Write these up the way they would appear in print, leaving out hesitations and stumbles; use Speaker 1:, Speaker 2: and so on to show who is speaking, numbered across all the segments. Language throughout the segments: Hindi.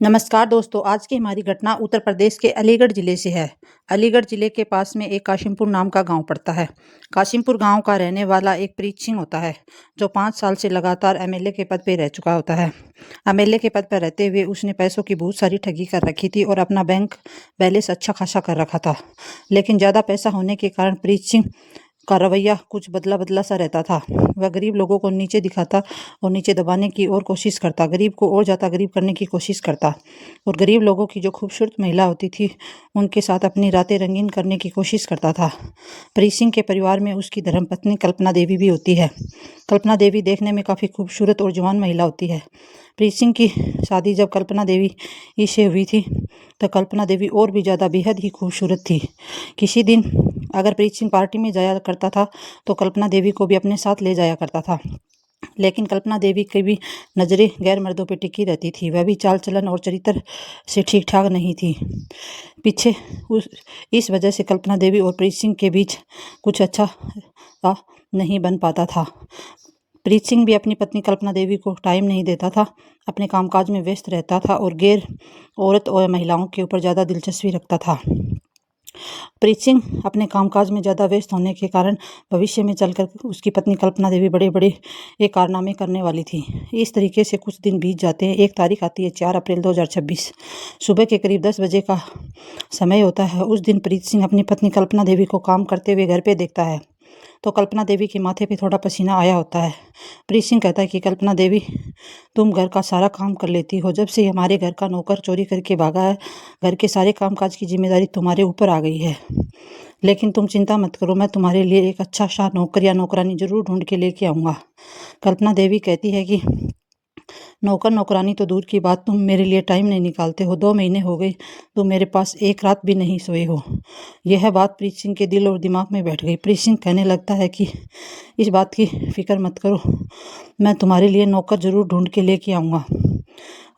Speaker 1: नमस्कार दोस्तों, आज की हमारी घटना उत्तर प्रदेश के अलीगढ़ ज़िले से है। अलीगढ़ ज़िले के पास में एक काशिमपुर नाम का गांव पड़ता है। काशिमपुर गांव का रहने वाला एक प्रीत सिंह होता है, जो 5 साल से लगातार एमएलए के पद पे रह चुका होता है। एमएलए के पद पर रहते हुए उसने पैसों की बहुत सारी ठगी कर रखी थी और अपना बैंक बैलेंस अच्छा खासा कर रखा था। लेकिन ज़्यादा पैसा होने के कारण प्रीत सिंह का रवैया कुछ बदला-बदला सा रहता था। वह गरीब लोगों को नीचे दिखाता और नीचे दबाने की और कोशिश करता, गरीब को और ज़्यादा गरीब करने की कोशिश करता और गरीब लोगों की जो खूबसूरत महिला होती थी, उनके साथ अपनी रातें रंगीन करने की कोशिश करता था। प्रीत सिंह के परिवार में उसकी धर्मपत्नी कल्पना देवी भी होती है। कल्पना देवी देखने में काफ़ी खूबसूरत और जवान महिला होती है। प्रीत सिंह की शादी जब कल्पना देवी से हुई थी, तो कल्पना देवी और भी ज़्यादा बेहद ही खूबसूरत थी। किसी दिन अगर प्रीत सिंह पार्टी में जाया करता था, तो कल्पना देवी को भी अपने साथ ले जाया करता था। लेकिन कल्पना देवी की भी नज़रें गैर मर्दों पे टिकी रहती थी। वह भी चाल चलन और चरित्र से ठीक ठाक नहीं थी। पीछे इस वजह से कल्पना देवी और प्रीत सिंह के बीच कुछ अच्छा नहीं बन पाता था। प्रीत सिंह भी अपनी पत्नी कल्पना देवी को टाइम नहीं देता था, अपने कामकाज में व्यस्त रहता था और गैर औरत और महिलाओं के ऊपर ज़्यादा दिलचस्पी रखता था। प्रीत सिंह अपने कामकाज में ज़्यादा व्यस्त होने के कारण भविष्य में चलकर उसकी पत्नी कल्पना देवी बड़े-बड़े कारनामे करने वाली थी। इस तरीके से कुछ दिन बीत जाते हैं। एक तारीख आती है 4 अप्रैल 2026। सुबह के करीब 10 बजे का समय होता है। उस दिन प्रीत सिंह अपनी पत्नी कल्पना देवी को काम करते हुए घर पे देखता है, तो कल्पना देवी के माथे पे थोड़ा पसीना आया होता है। प्रीत सिंह कहता है कि कल्पना देवी, तुम घर का सारा काम कर लेती हो। जब से हमारे घर का नौकर चोरी करके भागा है, घर के सारे कामकाज की जिम्मेदारी तुम्हारे ऊपर आ गई है। लेकिन तुम चिंता मत करो, मैं तुम्हारे लिए एक अच्छा सा नौकर या नौकरानी जरूर ढूंढ के लेके आऊँगा। कल्पना देवी कहती है कि नौकर नौकरानी तो दूर की बात, तुम मेरे लिए टाइम नहीं निकालते हो। 2 महीने हो गए तुम मेरे पास एक रात भी नहीं सोए हो। यह बात प्रीत सिंह के दिल और दिमाग में बैठ गई। प्रीत सिंह कहने लगता है कि इस बात की फिक्र मत करो, मैं तुम्हारे लिए नौकर जरूर ढूंढ के लेके आऊँगा।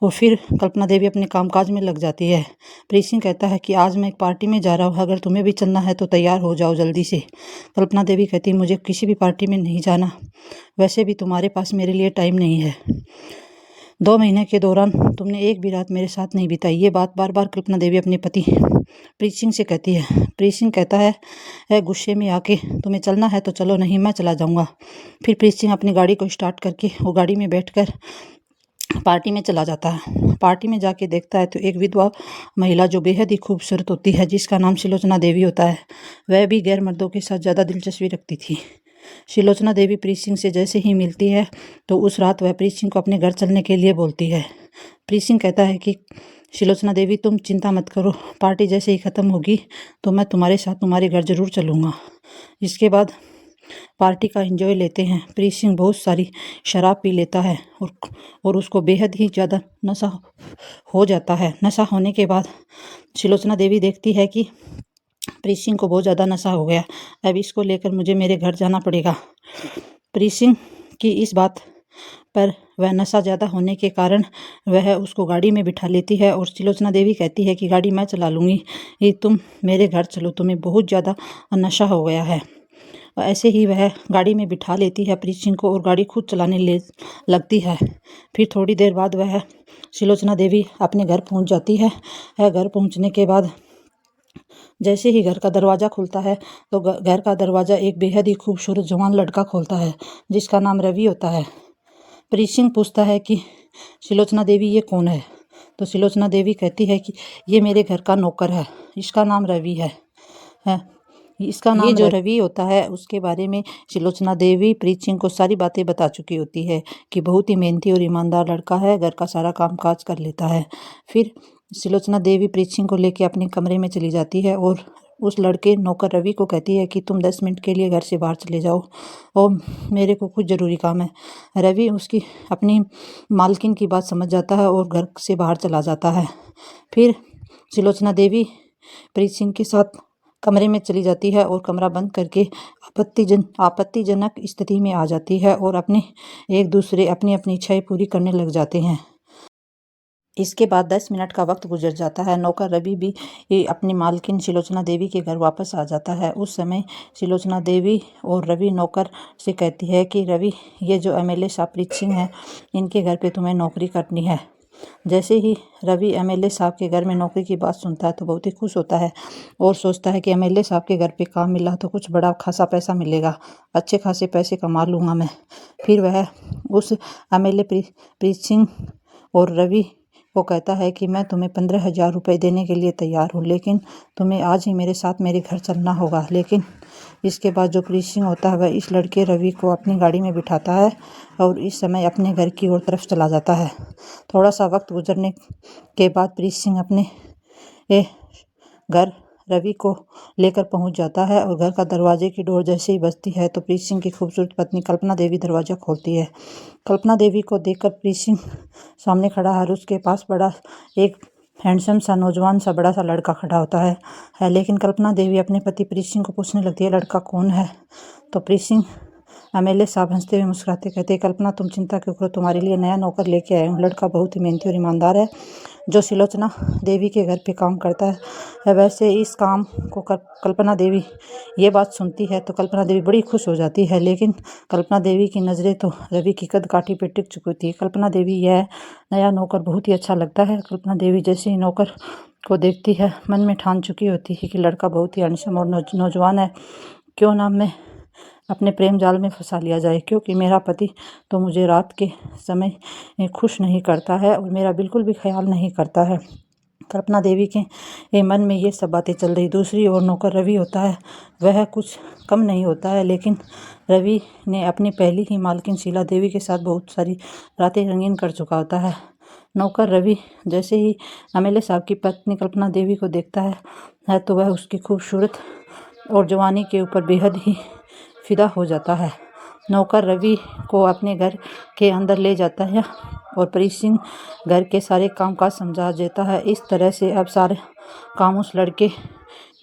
Speaker 1: और फिर कल्पना देवी अपने कामकाज में लग जाती है। प्रीत सिंह कहता है कि आज मैं एक पार्टी में जा रहा हूँ, अगर तुम्हें भी चलना है तो तैयार हो जाओ जल्दी से। कल्पना देवी कहती है, मुझे किसी भी पार्टी में नहीं जाना, वैसे भी तुम्हारे पास मेरे लिए टाइम नहीं है। 2 महीने के दौरान तुमने एक भी रात मेरे साथ नहीं बिताई। ये बात बार बार कल्पना देवी अपने पति प्रीत सिंह से कहती है। प्रीत सिंह कहता है गुस्से में आके, तुम्हें चलना है तो चलो, नहीं मैं चला जाऊंगा। फिर प्रीत सिंह अपनी गाड़ी को स्टार्ट करके वो गाड़ी में बैठकर पार्टी में चला जाता है। पार्टी में जाके देखता है तो एक विधवा महिला जो बेहद ही खूबसूरत होती है, जिसका नाम सुलोचना देवी होता है, वह भी गैर मर्दों के साथ ज़्यादा दिलचस्पी रखती थी। सुलोचना देवी प्रीत सिंह से जैसे ही मिलती है, तो उस रात वह प्रीत सिंह को अपने घर चलने के लिए बोलती है। प्रीत सिंह कहता है कि सुलोचना देवी, तुम चिंता मत करो, पार्टी जैसे ही ख़त्म होगी तो मैं तुम्हारे साथ तुम्हारे घर ज़रूर चलूँगा। इसके बाद पार्टी का एंजॉय लेते हैं। प्रीत सिंह बहुत सारी शराब पी लेता है और उसको बेहद ही ज़्यादा नशा हो जाता है। नशा होने के बाद सुलोचना देवी देखती है कि प्रीत सिंह को बहुत ज़्यादा नशा हो गया, अब इसको लेकर मुझे मेरे घर जाना पड़ेगा। प्रीत सिंह की इस बात पर वह नशा ज़्यादा होने के कारण वह उसको गाड़ी में बिठा लेती है और सुलोचना देवी कहती है कि गाड़ी मैं चला लूँगी, ये तुम मेरे घर चलो, तुम्हें बहुत ज़्यादा नशा हो गया है। ऐसे ही वह गाड़ी में बिठा लेती है प्रीत सिंह को और गाड़ी खुद चलाने लगती है। फिर थोड़ी देर बाद वह सुलोचना देवी अपने घर पहुंच जाती है। घर पहुंचने के बाद जैसे ही घर का दरवाज़ा खुलता है, तो घर का दरवाज़ा एक बेहद ही खूबसूरत जवान लड़का खोलता है, जिसका नाम रवि होता है। प्रीत सिंह पूछता है कि सुलोचना देवी, ये कौन है? तो सुलोचना देवी कहती है कि ये मेरे घर का नौकर है, इसका नाम रवि है। इसका नाम, ये जो रवि होता है, उसके बारे में सुलोचना देवी प्रीत सिंह को सारी बातें बता चुकी होती है कि बहुत ही मेहनती और ईमानदार लड़का है, घर का सारा काम काज कर लेता है। फिर सुलोचना देवी प्रीत सिंह को लेकर अपने कमरे में चली जाती है और उस लड़के नौकर रवि को कहती है कि तुम 10 मिनट के लिए घर से बाहर चले जाओ और मेरे को कुछ ज़रूरी काम है। रवि उसकी अपनी मालकिन की बात समझ जाता है और घर से बाहर चला जाता है। फिर सुलोचना देवी प्रीत सिंह के साथ कमरे में चली जाती है और कमरा बंद करके आपत्तिजनक स्थिति में आ जाती है और एक दूसरे अपनी अपनी इच्छाएं पूरी करने लग जाते हैं। इसके बाद 10 मिनट का वक्त गुजर जाता है। नौकर रवि भी अपनी मालकिन सुलोचना देवी के घर वापस आ जाता है। उस समय सुलोचना देवी और रवि नौकर से कहती है कि रवि, ये जो एमएलए साहब प्रीत सिंह हैं, इनके घर पे तुम्हें नौकरी करनी है। जैसे ही रवि एमएलए साहब के घर में नौकरी की बात सुनता है तो बहुत ही खुश होता है और सोचता है कि एमएलए साहब के घर पे काम मिला तो कुछ बड़ा खासा पैसा मिलेगा, अच्छे खासे पैसे कमा लूँगा मैं। फिर वह उस एमएलए प्रीत सिंह और रवि को कहता है कि मैं तुम्हें 15,000 रुपये देने के लिए तैयार हूँ, लेकिन तुम्हें आज ही मेरे साथ मेरे घर चलना होगा। लेकिन इसके बाद जो प्रीत सिंह होता है वह इस लड़के रवि को अपनी गाड़ी में बिठाता है और इस समय अपने घर की ओर तरफ चला जाता है। थोड़ा सा वक्त गुजरने के बाद प्रीत सिंह अपने घर रवि को लेकर पहुंच जाता है और घर का दरवाजे की डोर जैसे ही बजती है तो प्रीत सिंह की खूबसूरत पत्नी कल्पना देवी दरवाज़ा खोलती है। कल्पना देवी को देखकर प्रीत सिंह सामने खड़ा है और उसके पास बड़ा एक हैंडसम सा नौजवान सा बड़ा सा लड़का खड़ा होता है। लेकिन कल्पना देवी अपने पति प्रीत सिंह को पूछने लगती है, लड़का कौन है? तो प्रीत सिंह एमएलए साहब हंसते हुए मुस्कुराते कहते, कल्पना तुम चिंता क्यों करो, तुम्हारे लिए नया नौकर लेके आए हूँ। लड़का बहुत ही मेहनती और ईमानदार है जो सुलोचना देवी के घर पे काम करता है। वैसे इस काम को कल्पना देवी ये बात सुनती है तो कल्पना देवी बड़ी खुश हो जाती है, लेकिन कल्पना देवी की नज़रें तो रवि की कदकाठी पे टिक चुकी थी। कल्पना देवी यह नया नौकर बहुत ही अच्छा लगता है। कल्पना देवी जैसे ही नौकर को देखती है मन में ठान चुकी होती है कि लड़का बहुत ही हैंडसम और नौजवान है, क्यों ना मैं अपने प्रेम जाल में फंसा लिया जाए, क्योंकि मेरा पति तो मुझे रात के समय खुश नहीं करता है और मेरा बिल्कुल भी ख्याल नहीं करता है। कल्पना देवी के मन में ये सब बातें चल रही। दूसरी ओर नौकर रवि होता है, वह कुछ कम नहीं होता है, लेकिन रवि ने अपनी पहली ही मालकिन शीला देवी के साथ बहुत सारी रातें रंगीन कर चुका होता है। नौकर रवि जैसे ही एमएलए साहब की पत्नी कल्पना देवी को देखता है तो वह उसकी खूबसूरत और जवानी के ऊपर बेहद ही फिदा हो जाता है। नौकर रवि को अपने घर के अंदर ले जाता है और प्रीत सिंह घर के सारे कामकाज समझा देता है। इस तरह से अब सारे काम उस लड़के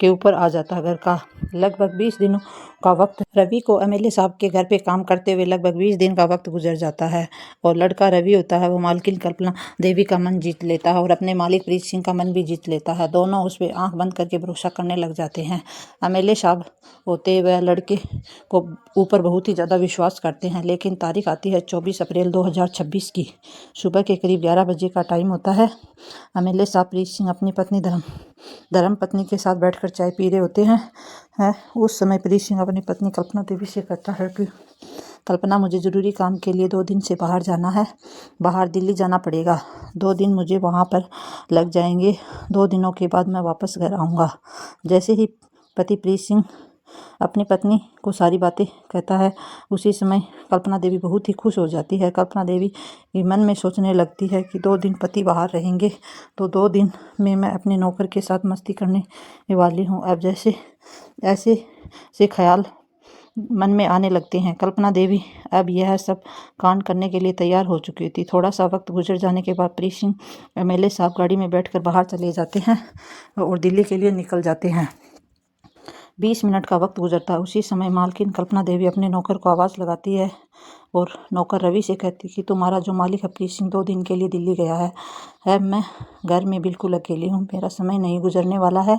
Speaker 1: के ऊपर आ जाता है। घर का लगभग 20 दिनों का वक्त रवि को एमएलए साहब के घर पे काम करते हुए लगभग 20 दिन का वक्त गुजर जाता है और लड़का रवि होता है वो मालकिन कल्पना देवी का मन जीत लेता है और अपने मालिक प्रीत सिंह का मन भी जीत लेता है। दोनों उस पर आंख बंद करके भरोसा करने लग जाते हैं। एमएलए साहब होते हुए लड़के को ऊपर बहुत ही ज़्यादा विश्वास करते हैं, लेकिन तारीख आती है 24 अप्रैल 2026 की। सुबह के करीब 11 बजे का टाइम होता है। एमएलए साहब प्रीत सिंह अपनी पत्नी धर्म पत्नी के साथ बैठकर चाय पी रहे होते हैं। उस समय प्रीत सिंह अपनी पत्नी कल्पना देवी से कहता है कि कल्पना मुझे ज़रूरी काम के लिए 2 दिन से बाहर जाना है, बाहर दिल्ली जाना पड़ेगा। 2 दिन मुझे वहाँ पर लग जाएंगे। 2 दिनों के बाद मैं वापस घर आऊँगा। जैसे ही पति प्रीत सिंह अपनी पत्नी को सारी बातें कहता है उसी समय कल्पना देवी बहुत ही खुश हो जाती है। कल्पना देवी मन में सोचने लगती है कि 2 दिन पति बाहर रहेंगे तो 2 दिन में मैं अपने नौकर के साथ मस्ती करने वाली हूँ। अब जैसे ऐसे से ख्याल मन में आने लगते हैं। कल्पना देवी अब यह सब कांड करने के लिए तैयार हो चुकी थी। थोड़ा सा वक्त गुजर जाने के बाद प्रीत सिंह एमएलए साहब गाड़ी में बैठकर बाहर चले जाते हैं और दिल्ली के लिए निकल जाते हैं। 20 मिनट का वक्त गुजरता है। उसी समय मालकिन कल्पना देवी अपने नौकर को आवाज़ लगाती है और नौकर रवि से कहती कि तुम्हारा जो मालिक है प्रीत सिंह 2 दिन के लिए दिल्ली गया है। मैं घर में बिल्कुल अकेली हूँ, मेरा समय नहीं गुजरने वाला है।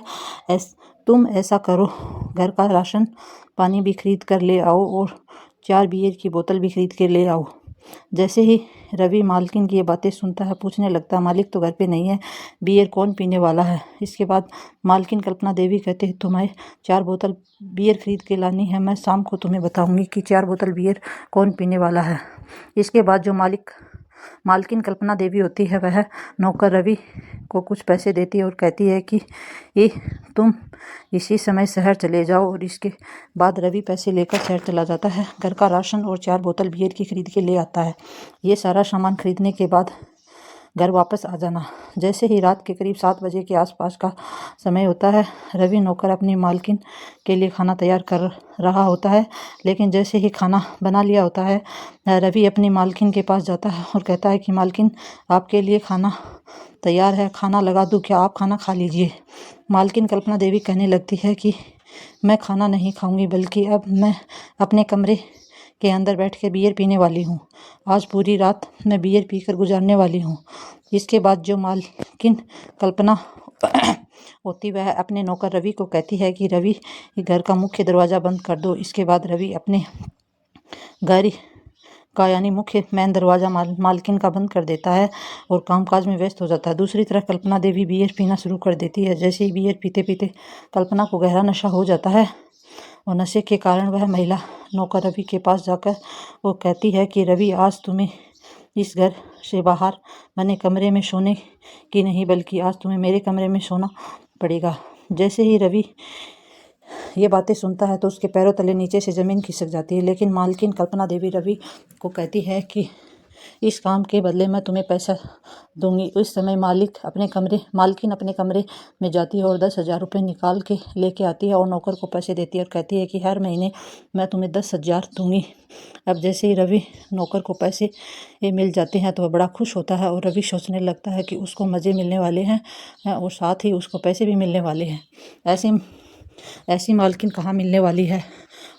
Speaker 1: तुम ऐसा करो, घर का राशन पानी भी खरीद कर ले आओ और 4 बियर की बोतल भी खरीद के ले आओ। जैसे ही रवि मालकिन की ये बातें सुनता है पूछने लगता है, मालिक तो घर पे नहीं है, बियर कौन पीने वाला है? इसके बाद मालकिन कल्पना देवी कहते हैं तुम्हें 4 बोतल बियर खरीद के लानी है, मैं शाम को तुम्हें बताऊंगी कि 4 बोतल बियर कौन पीने वाला है। इसके बाद जो मालकिन कल्पना देवी होती है वह नौकर रवि को कुछ पैसे देती है और कहती है कि ये तुम इसी समय शहर चले जाओ। और इसके बाद रवि पैसे लेकर शहर चला जाता है, घर का राशन और 4 बोतल बियर की खरीद के ले आता है। ये सारा सामान खरीदने के बाद घर वापस आ जाना। जैसे ही रात के करीब 7 बजे के आसपास का समय होता है, रवि नौकर अपनी मालकिन के लिए खाना तैयार कर रहा होता है, लेकिन जैसे ही खाना बना लिया होता है रवि अपनी मालकिन के पास जाता है और कहता है कि मालकिन आपके लिए खाना तैयार है, खाना लगा दूँ क्या? आप खाना खा लीजिए। मालकिन कल्पना देवी कहने लगती है कि मैं खाना नहीं खाऊंगी, बल्कि अब मैं अपने कमरे के अंदर बैठ कर बियर पीने वाली हूँ। आज पूरी रात मैं बियर पीकर गुजारने वाली हूँ। इसके बाद जो मालकिन कल्पना होती वह अपने नौकर रवि को कहती है कि रवि घर का मुख्य दरवाज़ा बंद कर दो। इसके बाद रवि अपने घर का यानी मुख्य मेन दरवाज़ा मालकिन का बंद कर देता है और कामकाज में व्यस्त हो जाता है। दूसरी तरफ कल्पना देवी बियर पीना शुरू कर देती है। जैसे ही बियर पीते पीते कल्पना को गहरा नशा हो जाता है और नशे के कारण वह महिला नौकर रवि के पास जाकर वो कहती है कि रवि, आज तुम्हें इस घर से बाहर बने कमरे में सोने की नहीं बल्कि आज तुम्हें मेरे कमरे में सोना पड़ेगा। जैसे ही रवि ये बातें सुनता है तो उसके पैरों तले नीचे से ज़मीन खिसक जाती है। लेकिन मालकिन कल्पना देवी रवि को कहती है कि इस काम के बदले मैं तुम्हें पैसा दूंगी। उस समय मालकिन अपने कमरे में जाती है और 10,000 रुपये निकाल के लेके आती है और नौकर को पैसे देती है और कहती है कि हर महीने मैं तुम्हें 10,000 दूंगी। अब जैसे ही रवि नौकर को पैसे मिल जाते हैं तो वह बड़ा खुश होता है और रवि सोचने लगता है कि उसको मज़े मिलने वाले हैं और साथ ही उसको पैसे भी मिलने वाले हैं। ऐसी मालकिन कहाँ मिलने वाली है।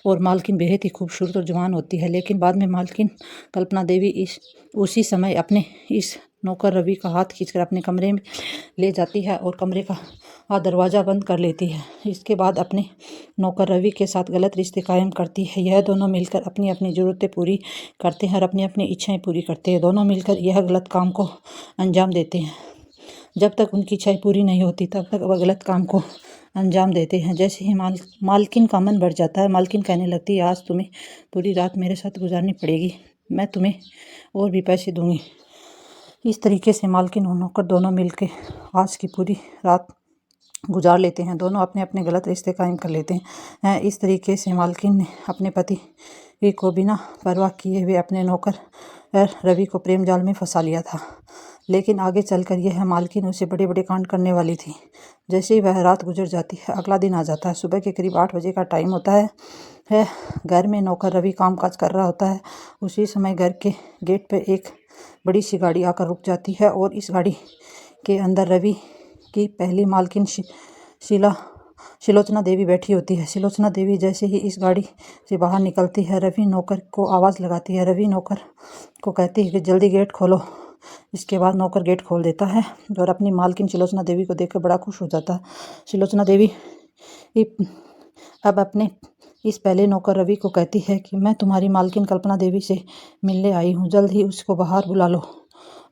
Speaker 1: और मालकिन बेहद ही खूबसूरत और जवान होती है। लेकिन बाद में मालकिन कल्पना देवी उसी समय अपने इस नौकर रवि का हाथ खींचकर अपने कमरे में ले जाती है और कमरे का दरवाज़ा बंद कर लेती है। इसके बाद अपने नौकर रवि के साथ गलत रिश्ते कायम करती है। यह दोनों मिलकर अपनी अपनी ज़रूरतें पूरी करते हैं और अपनी अपनी इच्छाएं पूरी करते हैं। दोनों मिलकर यह गलत काम को अंजाम देते हैं। जब तक उनकी इच्छाएं पूरी नहीं होती तब तक वह गलत काम को अंजाम देते हैं। जैसे ही मालकिन का मन बढ़ जाता है, मालकिन कहने लगती है, आज तुम्हें पूरी रात मेरे साथ गुजारनी पड़ेगी, मैं तुम्हें और भी पैसे दूंगी। इस तरीके से मालकिन और नौकर दोनों मिलकर आज की पूरी रात गुजार लेते हैं। दोनों अपने अपने गलत रिश्ते कायम कर लेते हैं। इस तरीके से मालकिन ने अपने पति को बिना परवाह किए हुए अपने नौकर रवि को प्रेम जाल में फंसा लिया था। लेकिन आगे चलकर यह मालकिन उसे बड़े बड़े कांड करने वाली थी। जैसे ही वह रात गुजर जाती है, अगला दिन आ जाता है। सुबह के करीब 8 बजे का टाइम होता है। घर में नौकर रवि काम काज कर रहा होता है। उसी समय घर के गेट पर एक बड़ी सी गाड़ी आकर रुक जाती है और इस गाड़ी के अंदर रवि की पहली मालकिन शिलोचना देवी बैठी होती है। शिलोचना देवी जैसे ही इस गाड़ी से बाहर निकलती है, रवि नौकर को आवाज़ लगाती है। रवि नौकर को कहती है कि जल्दी गेट खोलो। इसके बाद नौकर गेट खोल देता है और अपनी मालकिन शिलोचना देवी को देखकर बड़ा खुश हो जाता है। शिलोचना देवी अब अपने इस पहले नौकर रवि को कहती है कि मैं तुम्हारी मालकिन कल्पना देवी से मिलने आई हूँ, जल्द ही उसको बाहर बुला लो।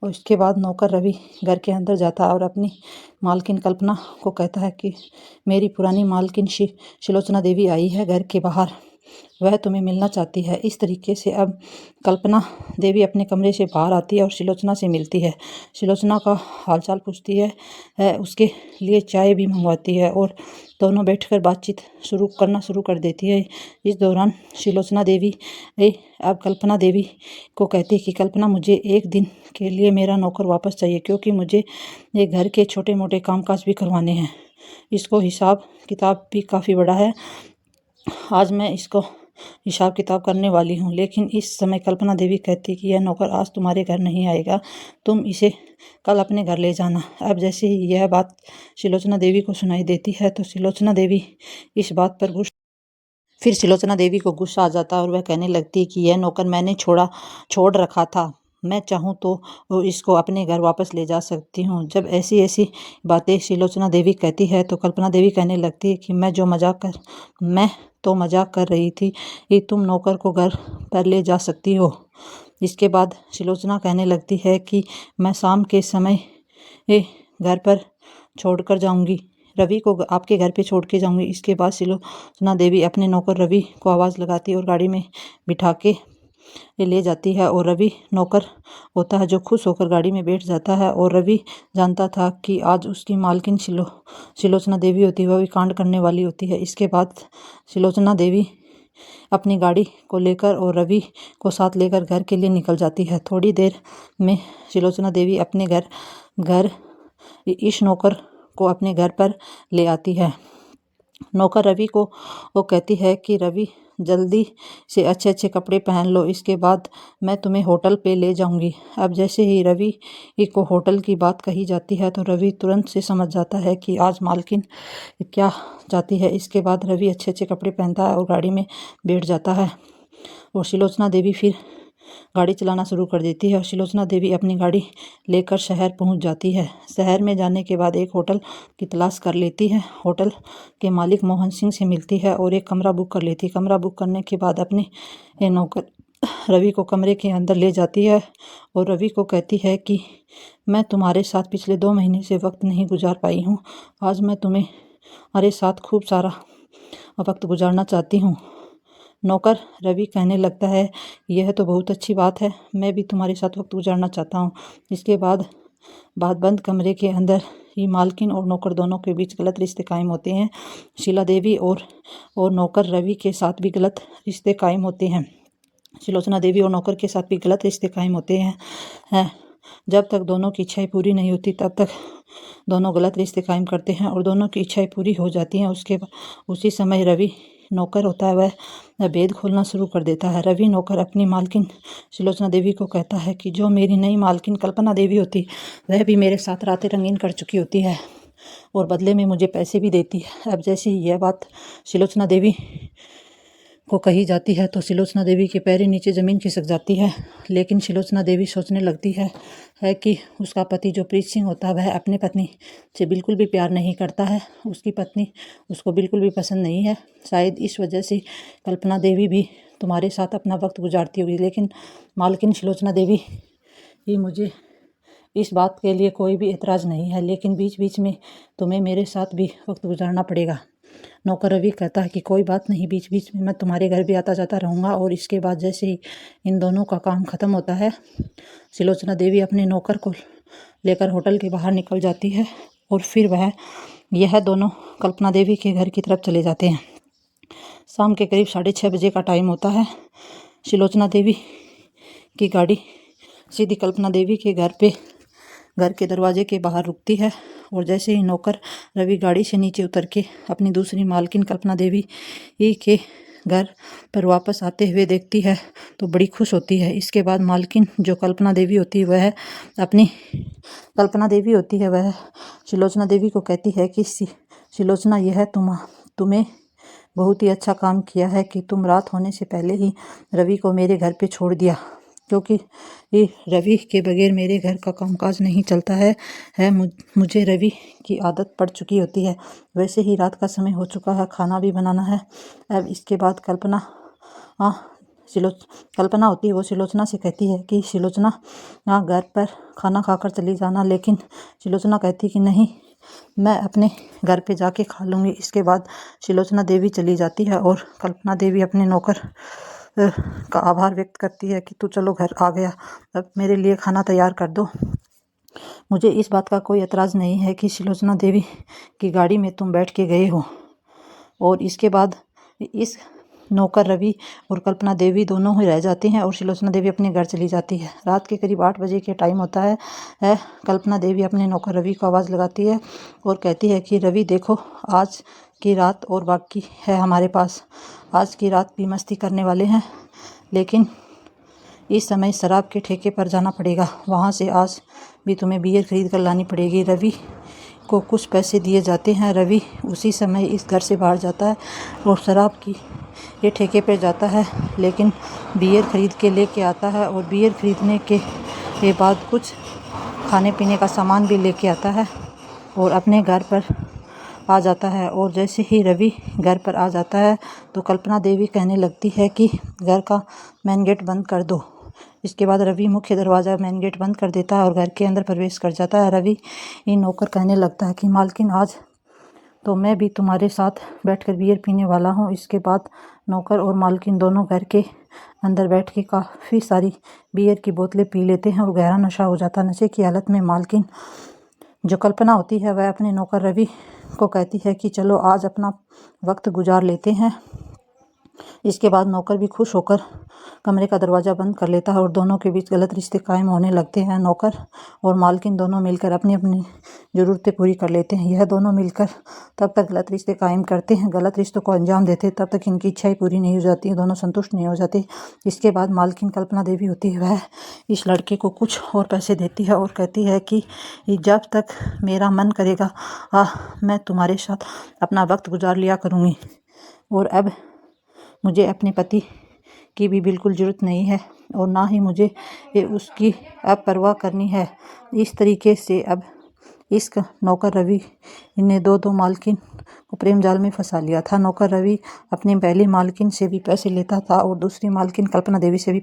Speaker 1: और इसके बाद नौकर रवि घर के अंदर जाता है और अपनी मालकिन कल्पना को कहता है कि मेरी पुरानी मालकिन शिलोचना देवी आई है घर के बाहर, वह तुम्हें मिलना चाहती है। इस तरीके से अब कल्पना देवी अपने कमरे से बाहर आती है और शिलोचना से मिलती है। शिलोचना का हालचाल पूछती है, उसके लिए चाय भी मंगवाती है और दोनों बैठकर बातचीत शुरू कर देती है। इस दौरान शिलोचना देवी अब कल्पना देवी को कहती है कि कल्पना, मुझे एक दिन के लिए मेरा नौकर वापस चाहिए, क्योंकि मुझे ये घर के छोटे मोटे कामकाज भी करवाने हैं। इसको हिसाब किताब भी काफ़ी बड़ा है। आज मैं इसको हिसाब किताब करने वाली हूँ। लेकिन इस समय कल्पना देवी कहती कि यह नौकर आज तुम्हारे घर नहीं आएगा, तुम इसे कल अपने घर ले जाना। अब जैसे ही यह बात शिलोचना देवी को सुनाई देती है तो शिलोचना देवी इस बात पर शिलोचना देवी को गुस्सा आ जाता है और वह कहने लगती है कि यह नौकर मैंने छोड़ रखा था, मैं चाहूँ तो इसको अपने घर वापस ले जा सकती हूँ। जब ऐसी बातें शिलोचना देवी कहती है तो कल्पना देवी कहने लगती है कि मैं तो मजाक कर रही थी कि तुम नौकर को घर पर ले जा सकती हो। इसके बाद शिलोचना कहने लगती है कि मैं शाम के समय घर पर छोड़कर जाऊंगी, रवि को आपके घर पे छोड़ के जाऊंगी। इसके बाद शिलोचना देवी अपने नौकर रवि को आवाज़ लगाती है और गाड़ी में बिठा के ले जाती है और रवि नौकर होता है जो खुश होकर गाड़ी में बैठ जाता है। और रवि जानता था कि आज उसकी मालकिन शिलोचना देवी होती है, वह भी कांड करने वाली होती है। इसके बाद शिलोचना देवी अपनी गाड़ी को लेकर और रवि को साथ लेकर घर के लिए निकल जाती है। थोड़ी देर में शिलोचना देवी अपने घर इस नौकर को अपने घर पर ले आती है। नौकर रवि को वो कहती है कि रवि, जल्दी से अच्छे अच्छे कपड़े पहन लो, इसके बाद मैं तुम्हें होटल पे ले जाऊंगी। अब जैसे ही रवि को होटल की बात कही जाती है तो रवि तुरंत से समझ जाता है कि आज मालकिन क्या चाहती है। इसके बाद रवि अच्छे अच्छे कपड़े पहनता है और गाड़ी में बैठ जाता है और शिलोचना देवी फिर गाड़ी चलाना शुरू कर देती है और शिलोचना देवी अपनी गाड़ी लेकर शहर पहुंच जाती है। शहर में जाने के बाद एक होटल की तलाश कर लेती है। होटल के मालिक मोहन सिंह से मिलती है और एक कमरा बुक कर लेती है। कमरा बुक करने के बाद अपने नौकर रवि को कमरे के अंदर ले जाती है और रवि को कहती है कि मैं तुम्हारे साथ पिछले 2 महीने से वक्त नहीं गुजार पाई हूँ। आज मैं तुम्हारे साथ खूब सारा वक्त गुजारना चाहती हूँ। नौकर रवि कहने लगता है, यह तो बहुत अच्छी बात है, मैं भी तुम्हारे साथ वक्त गुजारना चाहता हूँ। इसके बाद बंद कमरे के अंदर ही मालकिन और नौकर दोनों के बीच गलत रिश्ते कायम होते हैं। शीला देवी और नौकर रवि के साथ भी गलत रिश्ते कायम होते हैं। सुलोचना देवी और नौकर के साथ भी गलत रिश्ते कायम होते हैं। जब तक दोनों की इच्छाएं पूरी नहीं होती तब तक दोनों गलत रिश्ते कायम करते हैं और दोनों की इच्छाएं पूरी हो जाती हैं। उसी समय रवि नौकर होता है वह भेद खोलना शुरू कर देता है। रवि नौकर अपनी मालकिन सुलोचना देवी को कहता है कि जो मेरी नई मालकिन कल्पना देवी होती वह भी मेरे साथ रातें रंगीन कर चुकी होती है और बदले में मुझे पैसे भी देती है। अब जैसे ही यह बात सुलोचना देवी को कही जाती है तो सुलोचना देवी के पैर नीचे ज़मीन खिसक जाती है। लेकिन सुलोचना देवी सोचने लगती है कि उसका पति जो प्रीत सिंह होता है वह अपनी पत्नी से बिल्कुल भी प्यार नहीं करता है। उसकी पत्नी उसको बिल्कुल भी पसंद नहीं है। शायद इस वजह से कल्पना देवी भी तुम्हारे साथ अपना वक्त गुजारती होगी। लेकिन मालकिन सुलोचना देवी ही मुझे इस बात के लिए कोई भी एतराज़ नहीं है, लेकिन बीच बीच में तुम्हें मेरे साथ भी वक्त गुजारना पड़ेगा। नौकर रवि कहता है कि कोई बात नहीं, बीच बीच में मैं तुम्हारे घर भी आता जाता रहूँगा। और इसके बाद जैसे ही इन दोनों का काम ख़त्म होता है, सुलोचना देवी अपने नौकर को लेकर होटल के बाहर निकल जाती है और फिर यह दोनों कल्पना देवी के घर की तरफ चले जाते हैं। शाम के करीब 6:30 बजे का टाइम होता है। सुलोचना देवी की गाड़ी सीधी कल्पना देवी के घर के दरवाजे के बाहर रुकती है और जैसे ही नौकर रवि गाड़ी से नीचे उतर के अपनी दूसरी मालकिन कल्पना देवी के घर पर वापस आते हुए देखती है तो बड़ी खुश होती है। इसके बाद मालकिन जो कल्पना देवी होती है वह सुलोचना देवी को कहती है कि सुलोचना, यह तुम्हें बहुत ही अच्छा काम किया है कि तुम रात होने से पहले ही रवि को मेरे घर पे छोड़ दिया, क्योंकि रवि के बगैर मेरे घर का कामकाज नहीं चलता है। मुझे रवि की आदत पड़ चुकी होती है। वैसे ही रात का समय हो चुका है, खाना भी बनाना है। अब इसके बाद कल्पना होती है, वो सुलोचना से कहती है कि सुलोचना घर पर खाना खाकर चली जाना। लेकिन सुलोचना कहती कि नहीं, मैं अपने घर पे जाके खा लूँगी। इसके बाद सुलोचना देवी चली जाती है और कल्पना देवी अपने नौकर का आभार व्यक्त करती है कि तू चलो घर आ गया, अब मेरे लिए खाना तैयार कर दो। मुझे इस बात का कोई एतराज़ नहीं है कि सुलोचना देवी की गाड़ी में तुम बैठ के गए हो। और इसके बाद इस नौकर रवि और कल्पना देवी दोनों ही रह जाते हैं और सुलोचना देवी अपने घर चली जाती है। रात के करीब 8 बजे के टाइम होता है। कल्पना देवी अपने नौकर रवि को आवाज़ लगाती है और कहती है कि रवि देखो, आज की रात और बाकी है हमारे पास। आज की रात भी मस्ती करने वाले हैं, लेकिन इस समय शराब के ठेके पर जाना पड़ेगा। वहाँ से आज भी तुम्हें बियर खरीद कर लानी पड़ेगी। रवि को कुछ पैसे दिए जाते हैं। रवि उसी समय इस घर से बाहर जाता है और शराब की ये ठेके पर जाता है, लेकिन बियर खरीद के लेके आता है और बियर खरीदने के बाद कुछ खाने पीने का सामान भी लेके आता है और अपने घर पर आ जाता है। और जैसे ही रवि घर पर आ जाता है तो कल्पना देवी कहने लगती है कि घर का मेन गेट बंद कर दो। इसके बाद रवि मुख्य दरवाज़ा मेन गेट बंद कर देता है और घर के अंदर प्रवेश कर जाता है। रवि नौकर कहने लगता है कि मालकिन, आज तो मैं भी तुम्हारे साथ बैठकर बियर पीने वाला हूँ। इसके बाद नौकर और मालकिन दोनों घर के अंदर बैठ के काफ़ी सारी बियर की बोतलें पी लेते हैं और गहरा नशा हो जाता है। नशे की हालत में मालकिन जो कल्पना होती है वह अपने नौकर रवि को कहती है कि चलो आज अपना वक्त गुजार लेते हैं। इसके बाद नौकर भी खुश होकर कमरे का दरवाज़ा बंद कर लेता है और दोनों के बीच गलत रिश्ते कायम होने लगते हैं। नौकर और मालकिन दोनों मिलकर अपनी अपनी ज़रूरतें पूरी कर लेते हैं। यह दोनों मिलकर तब तक गलत रिश्ते कायम करते हैं, गलत रिश्तों को अंजाम देते हैं, तब तक इनकी इच्छाएं पूरी नहीं हो जाती, दोनों संतुष्ट नहीं हो जाते। इसके बाद मालकिन कल्पना देवी होती है वह इस लड़के को कुछ और पैसे देती है और कहती है कि जब तक मेरा मन करेगा मैं तुम्हारे साथ अपना वक्त गुजार लिया करूँगी और अब मुझे अपने पति की भी बिल्कुल ज़रूरत नहीं है और ना ही मुझे उसकी अब परवाह करनी है। इस तरीके से अब इस नौकर रवि ने दो मालकिन को प्रेम जाल में फंसा लिया था। नौकर रवि अपनी पहली मालकिन से भी पैसे लेता था और दूसरी मालकिन कल्पना देवी से भी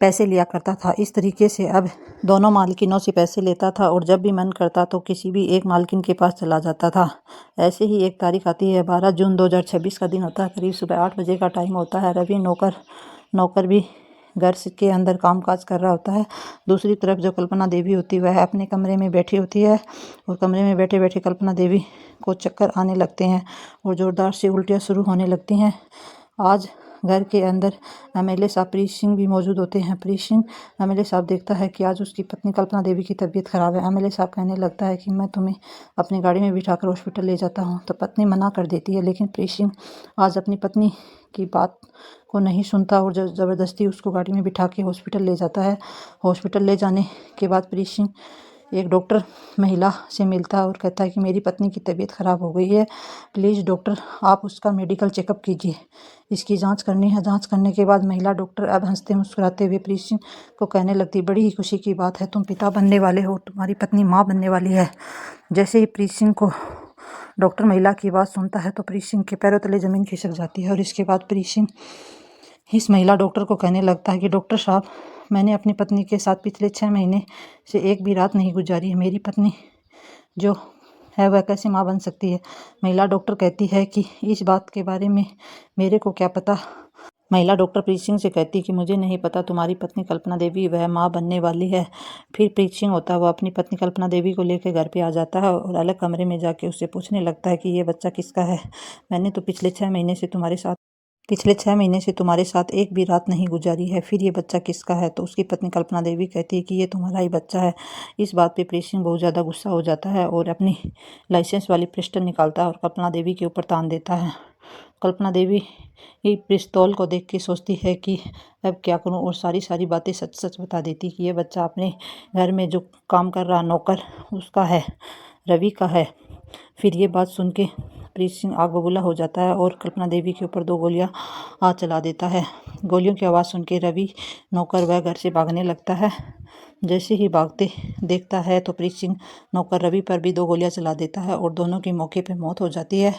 Speaker 1: पैसे लिया करता था। इस तरीके से अब दोनों मालकिनों से पैसे लेता था और जब भी मन करता तो किसी भी एक मालकिन के पास चला जाता था। ऐसे ही एक तारीख आती है, 12 जून 2026 का दिन होता है। करीब सुबह 8 बजे का टाइम होता है। रवि नौकर भी घर के अंदर कामकाज कर रहा होता है। दूसरी तरफ जो कल्पना देवी होती है वह अपने कमरे में बैठी होती है और कमरे में बैठे बैठे कल्पना देवी को चक्कर आने लगते हैं और ज़ोरदार से उल्टियाँ शुरू होने लगती हैं। आज घर के अंदर एमएलए साहब प्रीत सिंह भी मौजूद होते हैं। प्रीत सिंह एमएलए साहब देखता है कि आज उसकी पत्नी कल्पना देवी की तबीयत खराब है। एमएलए साहब कहने लगता है कि मैं तुम्हें अपनी गाड़ी में बिठाकर हॉस्पिटल ले जाता हूँ, तो पत्नी मना कर देती है। लेकिन प्रीत सिंह आज अपनी पत्नी की बात को नहीं सुनता और ज़बरदस्ती उसको गाड़ी में बिठा के हॉस्पिटल ले जाता है। हॉस्पिटल ले जाने के बाद प्रीत सिंह एक डॉक्टर महिला से मिलता है और कहता है कि मेरी पत्नी की तबीयत ख़राब हो गई है, प्लीज़ डॉक्टर आप उसका मेडिकल चेकअप कीजिए, इसकी जांच करनी है। जांच करने के बाद महिला डॉक्टर अब हंसते मुस्कुराते हुए प्रीत सिंह को कहने लगती, बड़ी ही खुशी की बात है, तुम पिता बनने वाले हो, तुम्हारी पत्नी माँ बनने वाली है। जैसे ही प्रीत सिंह को डॉक्टर महिला की बात सुनता है तो प्रीत सिंह के पैरों तले ज़मीन खिसक जाती है और इसके बाद प्रीत सिंह इस महिला डॉक्टर को कहने लगता है कि डॉक्टर साहब, मैंने अपनी पत्नी के साथ पिछले 6 महीने से एक भी रात नहीं गुजारी है। मेरी पत्नी जो है वह कैसे माँ बन सकती है। महिला डॉक्टर कहती है कि इस बात के बारे में मेरे को क्या पता। महिला डॉक्टर प्रीत सिंह से कहती है कि मुझे नहीं पता, तुम्हारी पत्नी कल्पना देवी वह माँ बनने वाली है। फिर प्रीत सिंह होता है वो अपनी पत्नी कल्पना देवी को लेकर घर पे आ जाता है और अलग कमरे में जाके उससे पूछने लगता है कि ये बच्चा किसका है। मैंने तो पिछले 6 महीने से तुम्हारे साथ एक भी रात नहीं गुजारी है, फिर ये बच्चा किसका है। तो उसकी पत्नी कल्पना देवी कहती है कि ये तुम्हारा ही बच्चा है। इस बात पे प्रीत सिंह बहुत ज़्यादा गुस्सा हो जाता है और अपनी लाइसेंस वाली पिस्टल निकालता है और कल्पना देवी के ऊपर तान देता है। कल्पना देवी पिस्तौल को देख के सोचती है कि अब क्या करूं और सारी बातें सच बता देती कि ये बच्चा अपने घर में जो काम कर रहा नौकर उसका है, रवि का है। फिर ये बात सुन के प्रीत सिंह आग बबूला हो जाता है और कल्पना देवी के ऊपर 2 गोलियां चला देता है। गोलियों की आवाज़ सुन के रवि नौकर वह घर से भागने लगता है। जैसे ही भागते देखता है तो प्रीत सिंह नौकर रवि पर भी 2 गोलियां चला देता है और दोनों की मौके पे मौत हो जाती है।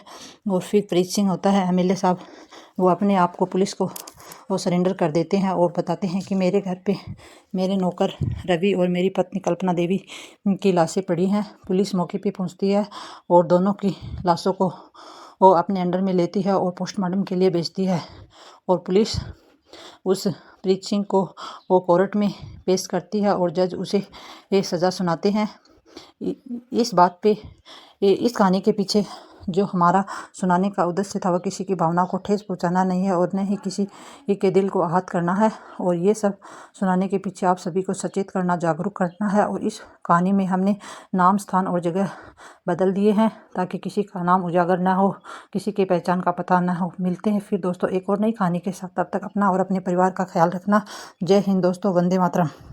Speaker 1: और फिर प्रीत सिंह होता है एमएलए साहब, वो अपने आप को पुलिस को वो सरेंडर कर देते हैं और बताते हैं कि मेरे घर पे मेरे नौकर रवि और मेरी पत्नी कल्पना देवी की लाशें पड़ी हैं। पुलिस मौके पे पहुंचती है और दोनों की लाशों को वो अपने अंडर में लेती है और पोस्टमार्टम के लिए भेजती है और पुलिस उस प्रीत सिंह को वो कोर्ट में पेश करती है और जज उसे ये सज़ा सुनाते हैं। इस बात पे इस कहानी के पीछे जो हमारा सुनाने का उद्देश्य था वह किसी की भावना को ठेस पहुंचाना नहीं है और न ही किसी के दिल को आहत करना है। और ये सब सुनाने के पीछे आप सभी को सचेत करना, जागरूक करना है। और इस कहानी में हमने नाम, स्थान और जगह बदल दिए हैं ताकि किसी का नाम उजागर ना हो, किसी की पहचान का पता ना हो। मिलते हैं फिर दोस्तों एक और नई कहानी के साथ। तब तक अपना और अपने परिवार का ख्याल रखना। जय हिंद दोस्तों, वंदे मातरम।